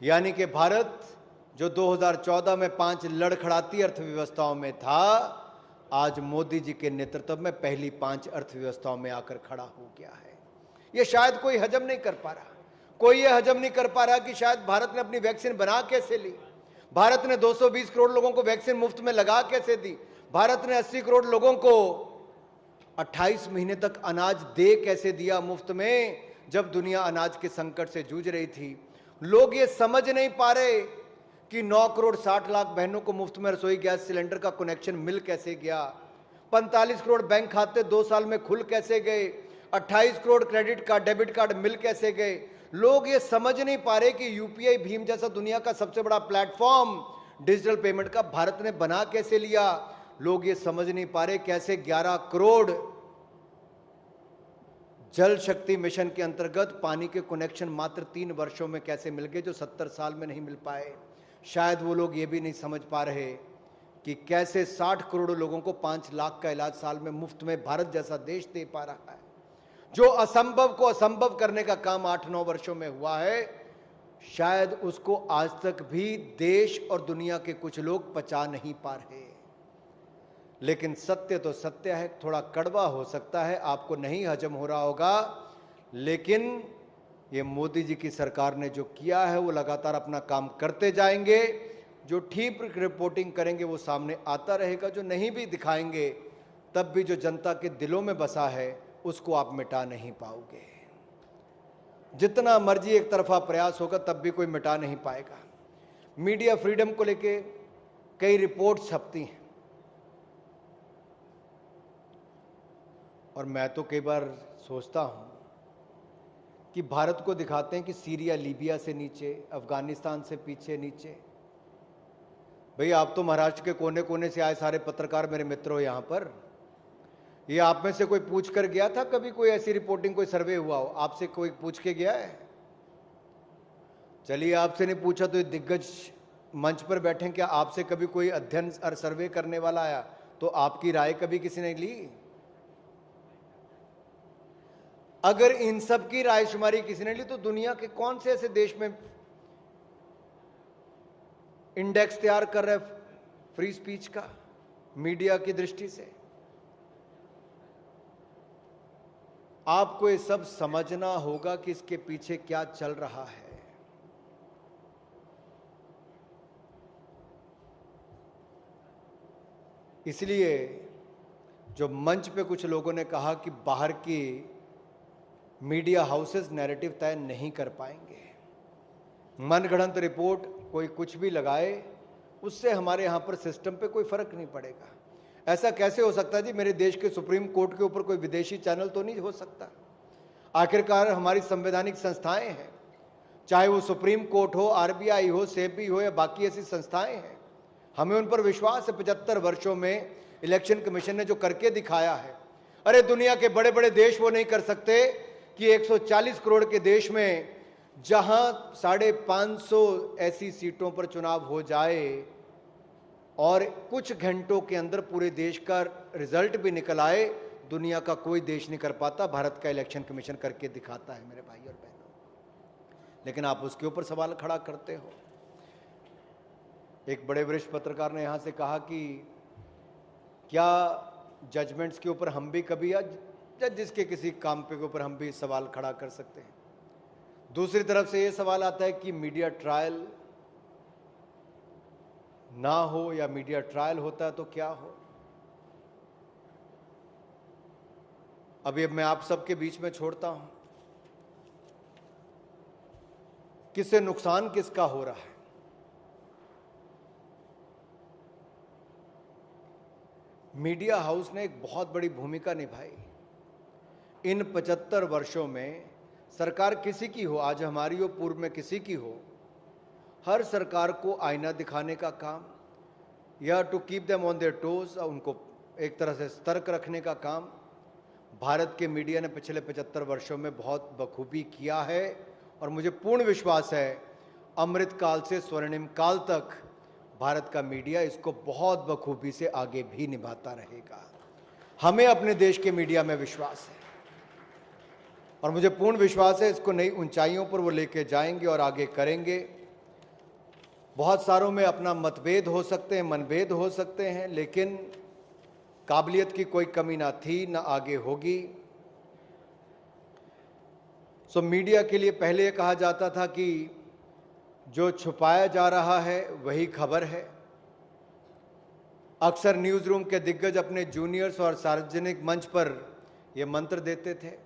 यानी कि भारत जो 2014 में 5 लड़खड़ाती अर्थव्यवस्थाओं में था, आज मोदी जी के नेतृत्व में पहली 5 अर्थव्यवस्थाओं में आकर खड़ा हो गया है। यह शायद कोई हजम नहीं कर पा रहा। कोई यह हजम नहीं कर पा रहा कि शायद भारत ने अपनी वैक्सीन बना कैसे ली, भारत ने 220 करोड़ लोगों को वैक्सीन मुफ्त में लगा कैसे दी, भारत ने 80 करोड़ लोगों को 28 महीने तक अनाज दे कैसे दिया मुफ्त में, जब दुनिया अनाज के संकट से जूझ रही थी। लोग ये समझ नहीं पा रहे कि 9 करोड़ 60 लाख बहनों को मुफ्त में रसोई गैस सिलेंडर का कनेक्शन मिल कैसे गया, 45 करोड़ बैंक खाते 2 साल में खुल कैसे गए, 28 crore credit card, debit card मिल कैसे गए। लोग ये समझ नहीं पा रहे कि यूपीआई भीम जैसा दुनिया का सबसे बड़ा प्लेटफॉर्म डिजिटल पेमेंट का भारत ने बना कैसे लिया। लोग ये समझ नहीं पा रहे कैसे 11 करोड़ जल शक्ति मिशन के अंतर्गत पानी के कनेक्शन मात्र 3 वर्षों में कैसे मिल गए, जो 70 साल में नहीं मिल पाए। शायद वो लोग ये भी नहीं समझ पा रहे कि कैसे 60 करोड़ लोगों को 5 लाख का इलाज साल में मुफ्त में भारत जैसा देश दे पा रहा है। जो असंभव को असंभव करने का काम 8-9 वर्षों में हुआ है, शायद उसको आज तक भी देश और दुनिया के कुछ लोग पचा नहीं पा रहे। लेकिन सत्य तो सत्य है, थोड़ा कड़वा हो सकता है, आपको नहीं हजम हो रहा होगा, लेकिन ये मोदी जी की सरकार ने जो किया है वो लगातार अपना काम करते जाएंगे। जो ठीक रिपोर्टिंग करेंगे वो सामने आता रहेगा, जो नहीं भी दिखाएंगे तब भी जो जनता के दिलों में बसा है उसको आप मिटा नहीं पाओगे। जितना मर्जी एक तरफा प्रयास होगा तब भी कोई मिटा नहीं पाएगा। मीडिया फ्रीडम को लेके कई रिपोर्ट छपती हैं और मैं तो कई बार सोचता हूं कि भारत को दिखाते हैं कि सीरिया लीबिया से नीचे, अफगानिस्तान से पीछे नीचे। भई आप तो महाराष्ट्र के कोने कोने से आए सारे पत्रकार मेरे मित्र हो यहां पर, ये आप में से कोई पूछ कर गया था कभी? कोई ऐसी रिपोर्टिंग, कोई सर्वे हुआ हो, आपसे कोई पूछ के गया है? चलिए आपसे नहीं पूछा तो ये दिग्गज मंच पर बैठे हैं, क्या आपसे कभी कोई अध्ययन और सर्वे करने वाला आया तो आपकी राय कभी किसी ने ली? अगर इन सब की रायशुमारी किसी ने ली तो दुनिया के कौन से ऐसे देश में इंडेक्स तैयार कर रहे फ्री स्पीच का, मीडिया की दृष्टि से? आपको ये सब समझना होगा कि इसके पीछे क्या चल रहा है। इसलिए जो मंच पे कुछ लोगों ने कहा कि बाहर की मीडिया हाउसेस नैरेटिव तय नहीं कर पाएंगे, मनगढ़ंत रिपोर्ट कोई कुछ भी लगाए, उससे हमारे यहां पर सिस्टम पे कोई फर्क नहीं पड़ेगा। ऐसा कैसे हो सकता है जी? मेरे देश के सुप्रीम कोर्ट के ऊपर कोई विदेशी चैनल तो नहीं हो सकता। आखिरकार हमारी संवैधानिक संस्थाएं हैं, चाहे वो सुप्रीम कोर्ट हो, आरबीआई हो, सेबी हो या बाकी ऐसी संस्थाएं हैं, हमें उन पर विश्वास है। 75 वर्षों में इलेक्शन कमीशन ने जो करके दिखाया है, अरे दुनिया के बड़े बड़े देश वो नहीं कर सकते कि 140 करोड़ के देश में जहां 550 ऐसी सीटों पर चुनाव हो जाए और कुछ घंटों के अंदर पूरे देश का रिजल्ट भी निकल आए, दुनिया का कोई देश नहीं कर पाता। भारत का इलेक्शन कमीशन करके दिखाता है मेरे भाई और बहनों। लेकिन आप उसके ऊपर सवाल खड़ा करते हो। एक बड़े वरिष्ठ पत्रकार ने यहां से कहा कि क्या जजमेंट्स के ऊपर हम भी कभी, या जजेस के किसी काम पे के ऊपर हम भी सवाल खड़ा कर सकते हैं? दूसरी तरफ से यह सवाल आता है कि मीडिया ट्रायल ना हो या मीडिया ट्रायल होता है तो क्या हो? अभी अब मैं आप सबके बीच में छोड़ता हूं, किससे नुकसान किसका हो रहा है। मीडिया हाउस ने एक बहुत बड़ी भूमिका निभाई इन 75 वर्षों में। सरकार किसी की हो, आज हमारी हो, पूर्व में किसी की हो, हर सरकार को आईना दिखाने का काम या to keep them on their toes, उनको एक तरह से सतर्क रखने का काम भारत के मीडिया ने पिछले 75 वर्षों में बहुत बखूबी किया है। और मुझे पूर्ण विश्वास है अमृत काल से स्वर्णिम काल तक भारत का मीडिया इसको बहुत बखूबी से आगे भी निभाता रहेगा। हमें अपने देश के मीडिया में विश्वास है और मुझे पूर्ण विश्वास है इसको नई ऊंचाइयों पर वो लेके जाएंगे और आगे करेंगे। बहुत सारों में अपना मतभेद हो सकते हैं, मनभेद हो सकते हैं, लेकिन काबिलियत की कोई कमी ना थी ना आगे होगी। सो मीडिया के लिए पहले ये कहा जाता था कि जो छुपाया जा रहा है वही खबर है। अक्सर न्यूज रूम के दिग्गज अपने जूनियर्स और सार्वजनिक मंच पर यह मंत्र देते थे।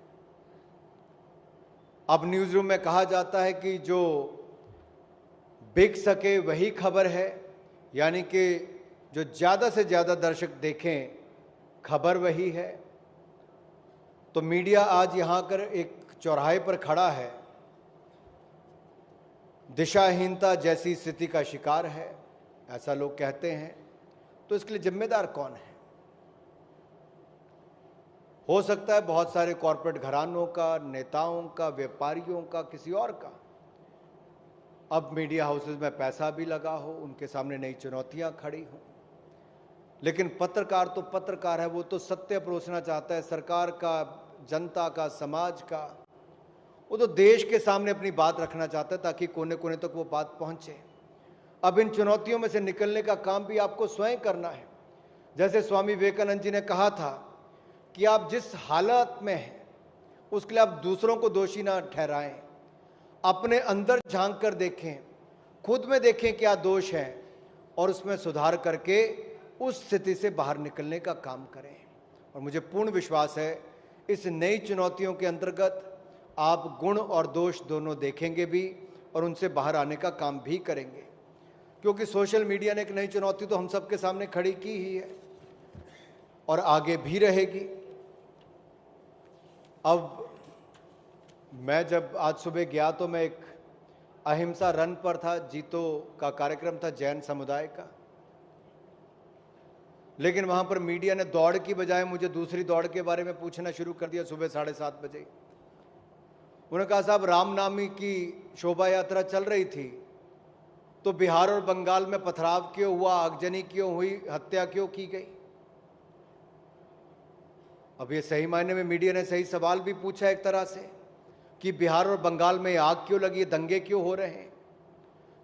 अब न्यूज रूम में कहा जाता है कि जो बिक सके वही खबर है, यानी कि जो ज्यादा से ज्यादा दर्शक देखें खबर वही है। तो मीडिया आज यहां कर एक चौराहे पर खड़ा है, दिशाहीनता जैसी स्थिति का शिकार है, ऐसा लोग कहते हैं। तो इसके लिए जिम्मेदार कौन है? हो सकता है बहुत सारे कॉरपोरेट घरानों का, नेताओं का, व्यापारियों का, किसी और का। अब मीडिया हाउसेस में पैसा भी लगा हो, उनके सामने नई चुनौतियां खड़ी हो, लेकिन पत्रकार तो पत्रकार है, वो तो सत्य परोसना चाहता है, सरकार का, जनता का, समाज का। वो तो देश के सामने अपनी बात रखना चाहता है ताकि कोने कोने तक वो बात पहुंचे। अब इन चुनौतियों में से निकलने का काम भी आपको स्वयं करना है। जैसे स्वामी विवेकानंद जी ने कहा था कि आप जिस हालत में हैं उसके लिए आप दूसरों को दोषी ना ठहराएं, अपने अंदर झांक कर देखें, खुद में देखें क्या दोष है और उसमें सुधार करके उस स्थिति से बाहर निकलने का काम करें। और मुझे पूर्ण विश्वास है इस नई चुनौतियों के अंतर्गत आप गुण और दोष दोनों देखेंगे भी और उनसे बाहर आने का काम भी करेंगे, क्योंकि सोशल मीडिया ने एक नई चुनौती तो हम सबके सामने खड़ी की ही है और आगे भी रहेगी। अब मैं जब आज सुबह गया तो मैं एक अहिंसा रन पर था, जीतो का कार्यक्रम था जैन समुदाय का, लेकिन वहां पर मीडिया ने दौड़ की बजाय मुझे दूसरी दौड़ के बारे में पूछना शुरू कर दिया। सुबह 7:30 बजे उन्होंने कहा, साहब रामनामी की शोभा यात्रा चल रही थी तो बिहार और बंगाल में पथराव क्यों हुआ, आगजनी क्यों हुई, हत्या क्यों की गई? अब ये सही मायने में मीडिया ने सही सवाल भी पूछा एक तरह से कि बिहार और बंगाल में आग क्यों लगी, दंगे क्यों हो रहे हैं,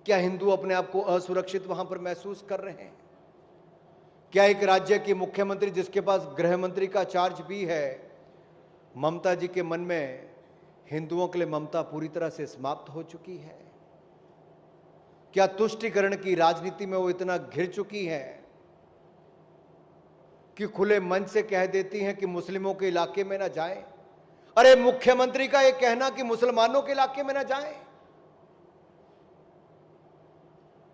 क्या हिंदू अपने आप को असुरक्षित वहां पर महसूस कर रहे हैं? क्या एक राज्य की मुख्यमंत्री जिसके पास गृह मंत्री का चार्ज भी है, ममता जी के मन में हिंदुओं के लिए ममता पूरी तरह से समाप्त हो चुकी है? क्या तुष्टीकरण की राजनीति में वो इतना घिर चुकी है कि खुले मन से कह देती हैं कि मुस्लिमों के इलाके में ना जाएं? अरे मुख्यमंत्री का ये कहना कि मुसलमानों के इलाके में ना जाएं,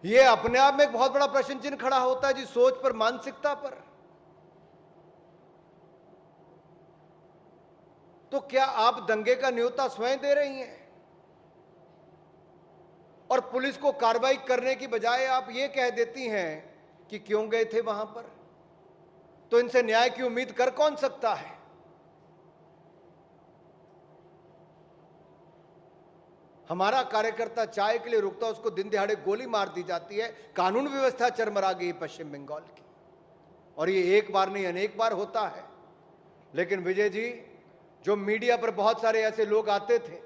ये अपने आप में एक बहुत बड़ा प्रश्न चिन्ह खड़ा होता है जी, सोच पर, मानसिकता पर। तो क्या आप दंगे का न्योता स्वयं दे रही हैं और पुलिस को कार्रवाई करने की बजाय आप ये कह देती हैं कि क्यों गए थे वहां पर? तो इनसे न्याय की उम्मीद कर कौन सकता है? हमारा कार्यकर्ता चाय के लिए रुकता, उसको दिन दिहाड़े गोली मार दी जाती है। कानून व्यवस्था चरमरा गई पश्चिम बंगाल की, और ये एक बार नहीं अनेक बार होता है। लेकिन विजय जी, जो मीडिया पर बहुत सारे ऐसे लोग आते थे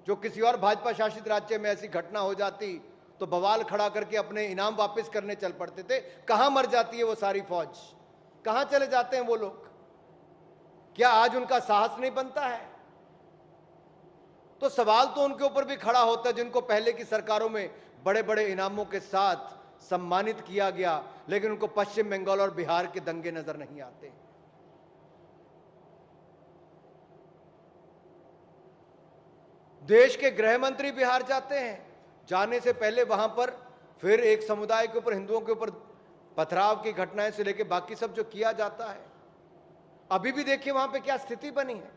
जो किसी और भाजपा शासित राज्य में ऐसी घटना हो जाती तो बवाल खड़ा करके अपने इनाम वापस करने चल पड़ते थे। कहां मर जाती है वो सारी फौज, कहां चले जाते हैं वो लोग? क्या आज उनका साहस नहीं बनता है? तो सवाल तो उनके ऊपर भी खड़ा होता है जिनको पहले की सरकारों में बड़े बड़े इनामों के साथ सम्मानित किया गया, लेकिन उनको पश्चिम बंगाल और बिहार के दंगे नजर नहीं आते। देश के गृह मंत्री बिहार जाते हैं, जाने से पहले वहां पर फिर एक समुदाय के ऊपर, हिंदुओं के ऊपर पथराव की घटनाएं से लेकर बाकी सब जो किया जाता है, अभी भी देखिए वहां पे क्या स्थिति बनी है।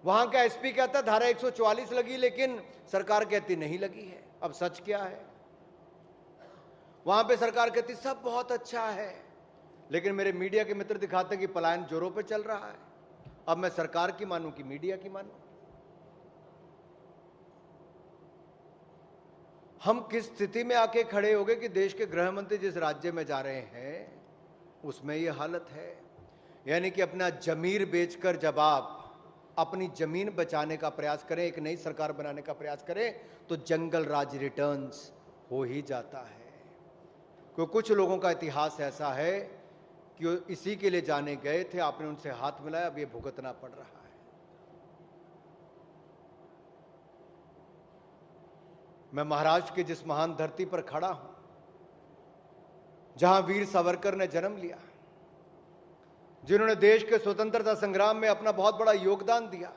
वहां का एसपी कहता है धारा 144 लगी, लेकिन सरकार कहती नहीं लगी है। अब सच क्या है? वहां पे सरकार कहती सब बहुत अच्छा है, लेकिन मेरे मीडिया के मित्र दिखाते हैं कि पलायन जोरों पे चल रहा है। अब मैं सरकार की मानूं कि मीडिया की मानूं? हम किस स्थिति में आके खड़े हो गए कि देश के गृह मंत्री जिस राज्य में जा रहे हैं उसमें यह हालत है। यानी कि अपना जमीर बेचकर जब आप अपनी जमीन बचाने का प्रयास करें, एक नई सरकार बनाने का प्रयास करें, तो जंगल राज रिटर्न्स हो ही जाता है। क्योंकि कुछ लोगों का इतिहास ऐसा है कि वो इसी के लिए जाने गए थे, आपने उनसे हाथ मिलाया, अब ये भुगतना पड़ रहा है। मैं महाराष्ट्र की जिस महान धरती पर खड़ा हूं, जहां वीर सावरकर ने जन्म लिया, जिन्होंने देश के स्वतंत्रता संग्राम में अपना बहुत बड़ा योगदान दिया,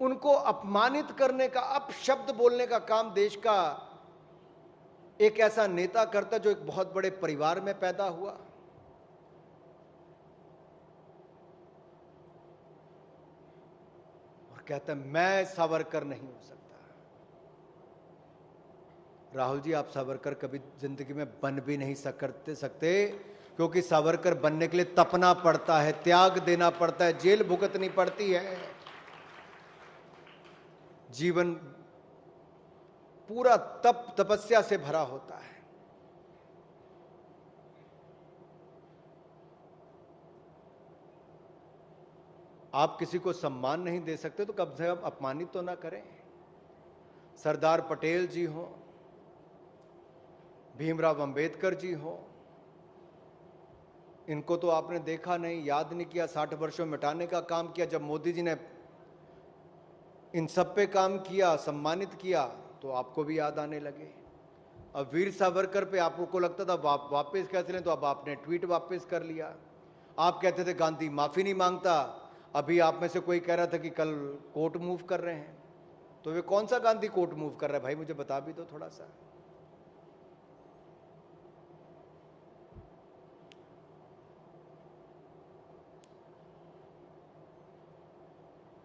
उनको अपमानित करने का, अपशब्द बोलने का काम देश का एक ऐसा नेता करता जो एक बहुत बड़े परिवार में पैदा हुआ। और कहता है मैं सावरकर नहीं हो सकता। राहुल जी, आप सावरकर कभी जिंदगी में बन भी नहीं सकते, क्योंकि सावरकर बनने के लिए तपना पड़ता है, त्याग देना पड़ता है, जेल भुगतनी पड़ती है, जीवन पूरा तपस्या से भरा होता है। आप किसी को सम्मान नहीं दे सकते तो कम से कम अपमानित तो ना करें। सरदार पटेल जी हो, भीमराव अंबेडकर जी हो, इनको तो आपने देखा नहीं, याद नहीं किया, 60 वर्षों में मिटाने का काम किया। जब मोदी जी ने इन सब पे काम किया, सम्मानित किया, तो आपको भी याद आने लगे। अब वीर सावरकर पे आपको लगता था वापस कैसे लें, तो अब आपने ट्वीट वापस कर लिया। आप कहते थे गांधी माफी नहीं मांगता, अभी आप में से कोई कह रहा था कि कल कोर्ट मूव कर रहे हैं। तो वे कौन सा गांधी कोर्ट मूव कर रहा है भाई, मुझे बता भी दो थोड़ा सा।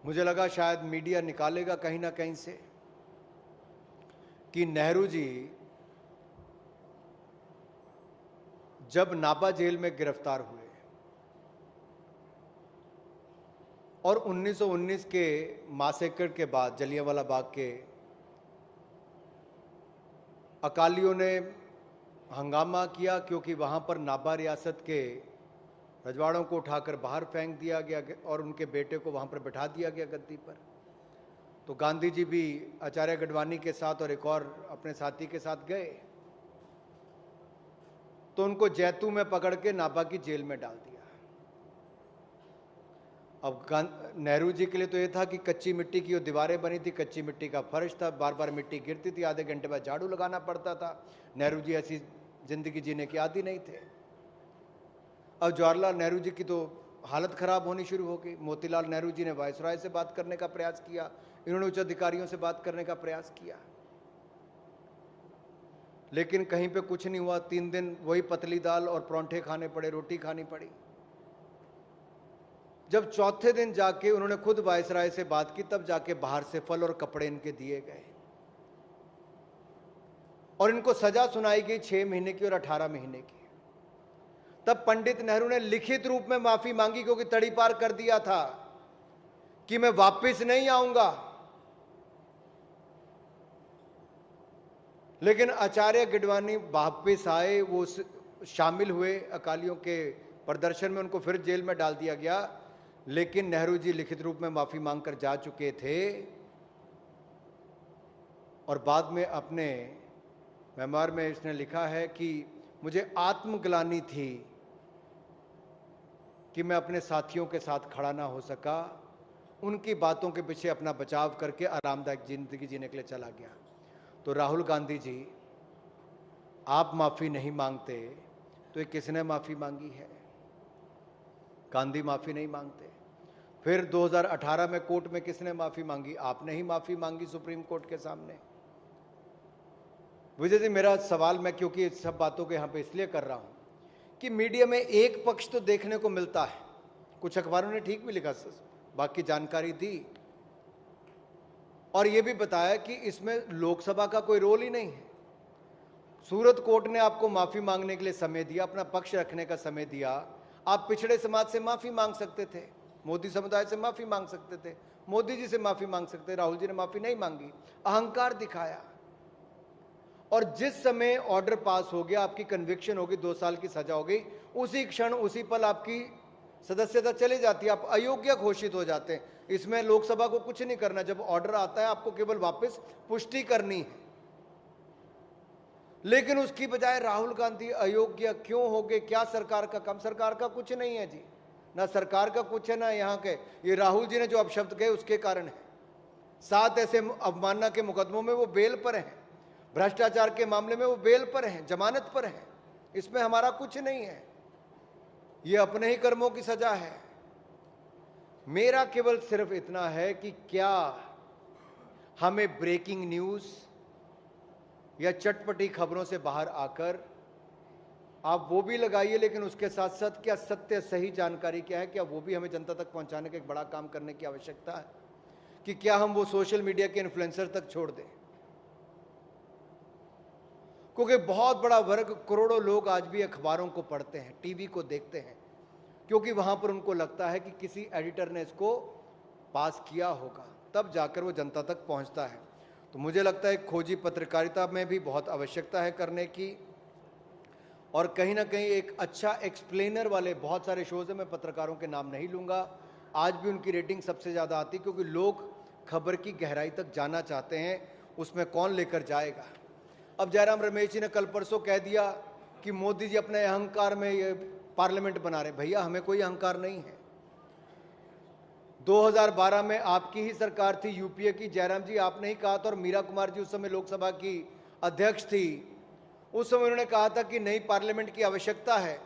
मुझे लगा शायद मीडिया निकालेगा कहीं ना कहीं से कि नेहरू जी जब नाभा जेल में गिरफ्तार हुए और 1919 के मासेकर के बाद, जलियांवाला बाग के, अकालियों ने हंगामा किया क्योंकि वहां पर नाभा रियासत के रजवाड़ों को उठाकर बाहर फेंक दिया गया और उनके बेटे को वहां पर बैठा दिया गया गद्दी पर। तो गांधी जी भी आचार्य गडवानी के साथ और एक और अपने साथी के साथ गए, तो उनको जैतू में पकड़ के नाभा की जेल में डाल दिया। अब नेहरू जी के लिए तो ये था कि कच्ची मिट्टी की वो दीवारें बनी थी, कच्ची मिट्टी का फर्श था, बार बार मिट्टी गिरती थी, आधे घंटे बाद झाड़ू लगाना पड़ता था। नेहरू जी ऐसी जिंदगी जीने के आदी नहीं थे। अब जवाहरलाल नेहरू जी की तो हालत खराब होनी शुरू हो गई। मोतीलाल नेहरू जी ने वायसराय से बात करने का प्रयास किया, इन्होंने उच्च अधिकारियों से बात करने का प्रयास किया, लेकिन कहीं पे कुछ नहीं हुआ। 3 दिन वही पतली दाल और परांठे खाने पड़े, रोटी खानी पड़ी। जब चौथे दिन जाके उन्होंने खुद वायसराय से बात की, तब जाके बाहर से फल और कपड़े इनके दिए गए और इनको सजा सुनाई गई 6 महीने की और 18 महीने की। तब पंडित नेहरू ने लिखित रूप में माफी मांगी, क्योंकि तड़ी पार कर दिया था कि मैं वापस नहीं आऊंगा। लेकिन आचार्य गिडवानी वापस आए, वो शामिल हुए अकालियों के प्रदर्शन में, उनको फिर जेल में डाल दिया गया। लेकिन नेहरू जी लिखित रूप में माफी मांगकर जा चुके थे और बाद में अपने मेमोर में इसने लिखा है कि मुझे आत्मग्लानि थी कि मैं अपने साथियों के साथ खड़ा ना हो सका, उनकी बातों के पीछे अपना बचाव करके आरामदायक जिंदगी जीने के लिए चला गया। तो राहुल गांधी जी, आप माफी नहीं मांगते तो ये किसने माफी मांगी है? गांधी माफी नहीं मांगते। फिर 2018 में कोर्ट में किसने माफी मांगी? आपने ही माफी मांगी सुप्रीम कोर्ट के सामने। विजय जी, मेरा सवाल, मैं क्योंकि इस सब बातों को यहां पे इसलिए कर रहा हूं कि मीडिया में एक पक्ष तो देखने को मिलता है, कुछ अखबारों ने ठीक भी लिखा, बाकी जानकारी दी और यह भी बताया कि इसमें लोकसभा का कोई रोल ही नहीं है। सूरत कोर्ट ने आपको माफी मांगने के लिए समय दिया, अपना पक्ष रखने का समय दिया। आप पिछड़े समाज से माफी मांग सकते थे, मोदी समुदाय से माफी मांग सकते थे, मोदी जी से माफी मांग सकते थे। राहुल जी ने माफी नहीं मांगी, अहंकार दिखाया। और जिस समय ऑर्डर पास हो गया, आपकी कन्विक्शन होगी, 2 साल की सजा हो गई, उसी क्षण उसी पल आपकी सदस्यता चली जाती है, आप अयोग्य घोषित हो जाते हैं। इसमें लोकसभा को कुछ नहीं करना, जब ऑर्डर आता है आपको केवल वापस पुष्टि करनी है। लेकिन उसकी बजाय राहुल गांधी अयोग्य क्यों हो गए? क्या सरकार का काम? सरकार का कुछ नहीं है जी, ना सरकार का कुछ है ना यहाँ के, ये राहुल जी ने जो अपशब्द कहे उसके कारण है। 7 ऐसे अवमानना के मुकदमों में वो बेल पर हैं, भ्रष्टाचार के मामले में वो बेल पर हैं, जमानत पर हैं। इसमें हमारा कुछ नहीं है, ये अपने ही कर्मों की सजा है। मेरा केवल सिर्फ इतना है कि क्या हमें ब्रेकिंग न्यूज या चटपटी खबरों से बाहर आकर आप वो भी लगाइए, लेकिन उसके साथ साथ क्या सत्य सही जानकारी क्या है, क्या वो भी हमें जनता तक पहुंचाने का एक बड़ा काम करने की आवश्यकता है कि क्या हम वो सोशल मीडिया के इन्फ्लुएंसर तक छोड़ दें? क्योंकि बहुत बड़ा वर्ग, करोड़ों लोग आज भी अखबारों को पढ़ते हैं, टीवी को देखते हैं, क्योंकि वहां पर उनको लगता है कि किसी एडिटर ने इसको पास किया होगा, तब जाकर वो जनता तक पहुंचता है। तो मुझे लगता है खोजी पत्रकारिता में भी बहुत आवश्यकता है करने की, और कहीं ना कहीं एक अच्छा एक्सप्लेनर वाले बहुत सारे शोज हैं, मैं पत्रकारों के नाम नहीं लूंगा, आज भी उनकी रेटिंग सबसे ज़्यादा आती, क्योंकि लोग खबर की गहराई तक जाना चाहते हैं, उसमें कौन लेकर जाएगा। अब जयराम रमेश जी ने कल परसों कह दिया कि मोदी जी अपने अहंकार में ये पार्लियामेंट बना रहे। भैया, हमें कोई अहंकार नहीं है। 2012 में आपकी ही सरकार थी, यूपीए की, जयराम जी आपने ही कहा था, और मीरा कुमार जी उस समय लोकसभा की अध्यक्ष थी। उस समय उन्होंने कहा था कि नई पार्लियामेंट की आवश्यकता है।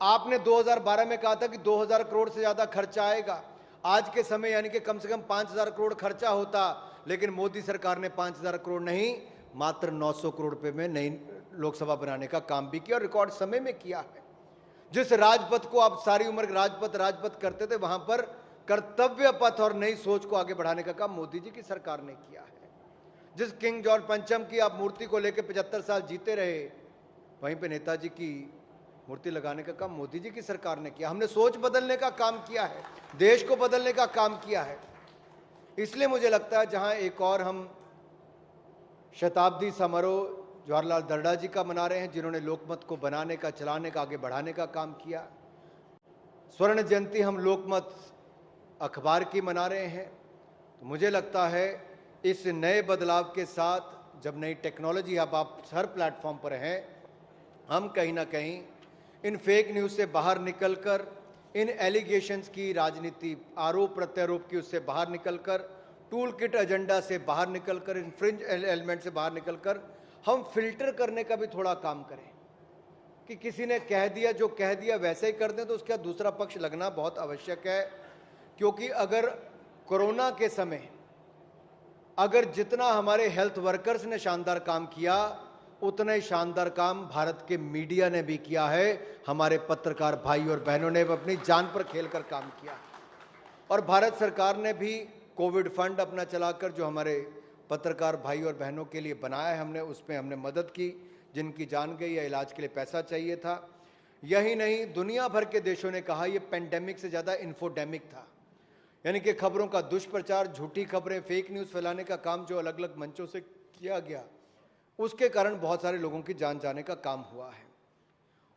आपने 2012 में कहा था कि 2000 करोड़ से ज्यादा खर्चा आएगा। आज के समय यानी कि कम से कम 5000 करोड़ खर्चा होता, लेकिन मोदी सरकार ने 5000 करोड़ नहीं, मात्र 900 करोड़ रुपए में नई लोकसभा बनाने का काम भी किया, और रिकॉर्ड समय में किया है। जिस राजपथ को आप सारी उम्र राजपथ करते थे, वहां पर कर्तव्य पथ और नई सोच को आगे बढ़ाने का काम मोदी जी की सरकार ने किया है। जिस किंग जॉर्ज पंचम की आप मूर्ति को लेकर 75 साल जीते रहे, वहीं पे नेताजी की मूर्ति लगाने का काम मोदी जी की सरकार ने किया। हमने सोच बदलने का काम किया है, देश को बदलने का काम किया है। इसलिए मुझे लगता है जहां एक और हम शताब्दी समारोह जवाहरलाल दर्डा जी का मना रहे हैं, जिन्होंने लोकमत को बनाने का, चलाने का, आगे बढ़ाने का काम किया। स्वर्ण जयंती हम लोकमत अखबार की मना रहे हैं। तो मुझे लगता है इस नए बदलाव के साथ, जब नई टेक्नोलॉजी अब आप हर प्लेटफॉर्म पर हैं, हम कहीं ना कहीं इन फेक न्यूज़ से बाहर निकलकर, इन एलिगेशंस की राजनीति, आरोप प्रत्यारोप की, उससे बाहर निकलकर, टूल किट एजेंडा से बाहर निकलकर, इन्फ्रिंज एलिमेंट से बाहर निकलकर हम फिल्टर करने का भी थोड़ा काम करें कि किसी ने कह दिया, जो कह दिया वैसे ही कर दें, तो उसका दूसरा पक्ष लगना बहुत आवश्यक है। क्योंकि अगर कोरोना के समय अगर जितना हमारे हेल्थ वर्कर्स ने शानदार काम किया, उतना ही शानदार काम भारत के मीडिया ने भी किया है। हमारे पत्रकार भाई और बहनों ने अपनी जान पर खेलकर काम किया, और भारत सरकार ने भी कोविड फंड अपना चलाकर जो हमारे पत्रकार भाई और बहनों के लिए बनाया है, उसमें हमने मदद की, जिनकी जान गई या इलाज के लिए पैसा चाहिए था। यही नहीं, दुनिया भर के देशों ने कहा यह पेंडेमिक से ज़्यादा इन्फोडेमिक था, यानी कि खबरों का दुष्प्रचार, झूठी खबरें, फेक न्यूज़ फैलाने का काम जो अलग अलग मंचों से किया गया, उसके कारण बहुत सारे लोगों की जान जाने का काम हुआ है।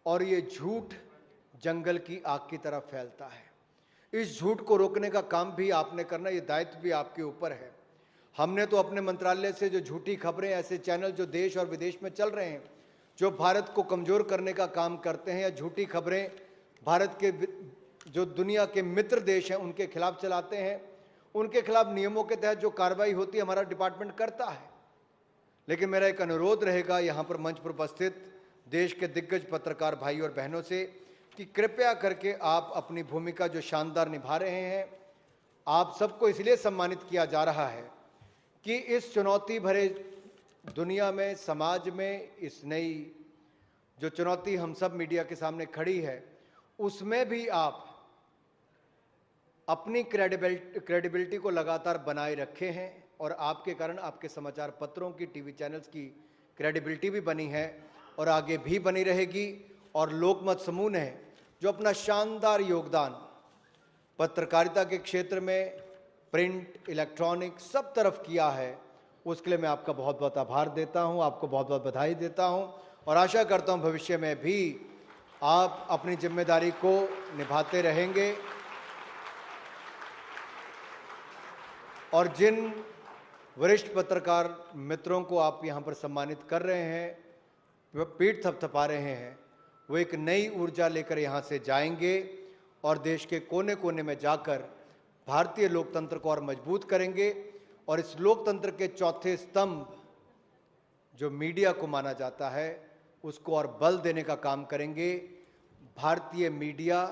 और ये झूठ जंगल की आग की तरह फैलता है। इस झूठ को रोकने का काम भी आपने करना, ये दायित्व भी आपके ऊपर है। हमने तो अपने मंत्रालय से जो झूठी खबरें, ऐसे चैनल जो देश और विदेश में चल रहे हैं, जो भारत को कमज़ोर करने का काम करते हैं, या झूठी खबरें भारत के जो दुनिया के मित्र देश हैं उनके खिलाफ चलाते हैं, उनके खिलाफ नियमों के तहत जो कार्रवाई होती है हमारा डिपार्टमेंट करता है। लेकिन मेरा एक अनुरोध रहेगा यहाँ पर मंच पर उपस्थित देश के दिग्गज पत्रकार भाई और बहनों से कि कृपया करके आप अपनी भूमिका जो शानदार निभा रहे हैं, आप सबको इसलिए सम्मानित किया जा रहा है कि इस चुनौती भरे दुनिया में, समाज में, इस नई जो चुनौती हम सब मीडिया के सामने खड़ी है, उसमें भी आप अपनी क्रेडिबिलिटी को लगातार बनाए रखे हैं, और आपके कारण आपके समाचार पत्रों की, टीवी चैनल्स की क्रेडिबिलिटी भी बनी है और आगे भी बनी रहेगी। और लोकमत समूह ने जो अपना शानदार योगदान पत्रकारिता के क्षेत्र में, प्रिंट, इलेक्ट्रॉनिक, सब तरफ किया है, उसके लिए मैं आपका बहुत बहुत आभार देता हूं, आपको बहुत बहुत बधाई देता हूं, और आशा करता हूं भविष्य में भी आप अपनी जिम्मेदारी को निभाते रहेंगे। और जिन वरिष्ठ पत्रकार मित्रों को आप यहाँ पर सम्मानित कर रहे हैं, वह पीठ थपथपा रहे हैं, वो एक नई ऊर्जा लेकर यहाँ से जाएंगे और देश के कोने कोने में जाकर भारतीय लोकतंत्र को और मजबूत करेंगे। और इस लोकतंत्र के चौथे स्तंभ जो मीडिया को माना जाता है, उसको और बल देने का काम करेंगे। भारतीय मीडिया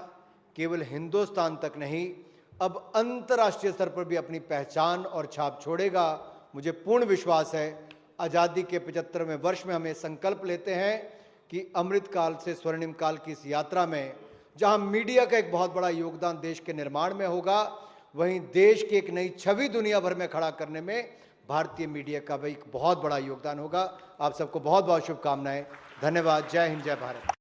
केवल हिंदुस्तान तक नहीं, अब अंतर्राष्ट्रीय स्तर पर भी अपनी पहचान और छाप छोड़ेगा। मुझे पूर्ण विश्वास है आज़ादी के 75वें वर्ष में हम ये संकल्प लेते हैं कि अमृतकाल से स्वर्णिम काल की इस यात्रा में, जहां मीडिया का एक बहुत बड़ा योगदान देश के निर्माण में होगा, वहीं देश की एक नई छवि दुनिया भर में खड़ा करने में भारतीय मीडिया का भी एक बहुत बड़ा योगदान होगा। आप सबको बहुत बहुत शुभकामनाएं। धन्यवाद। जय हिंद, जय भारत।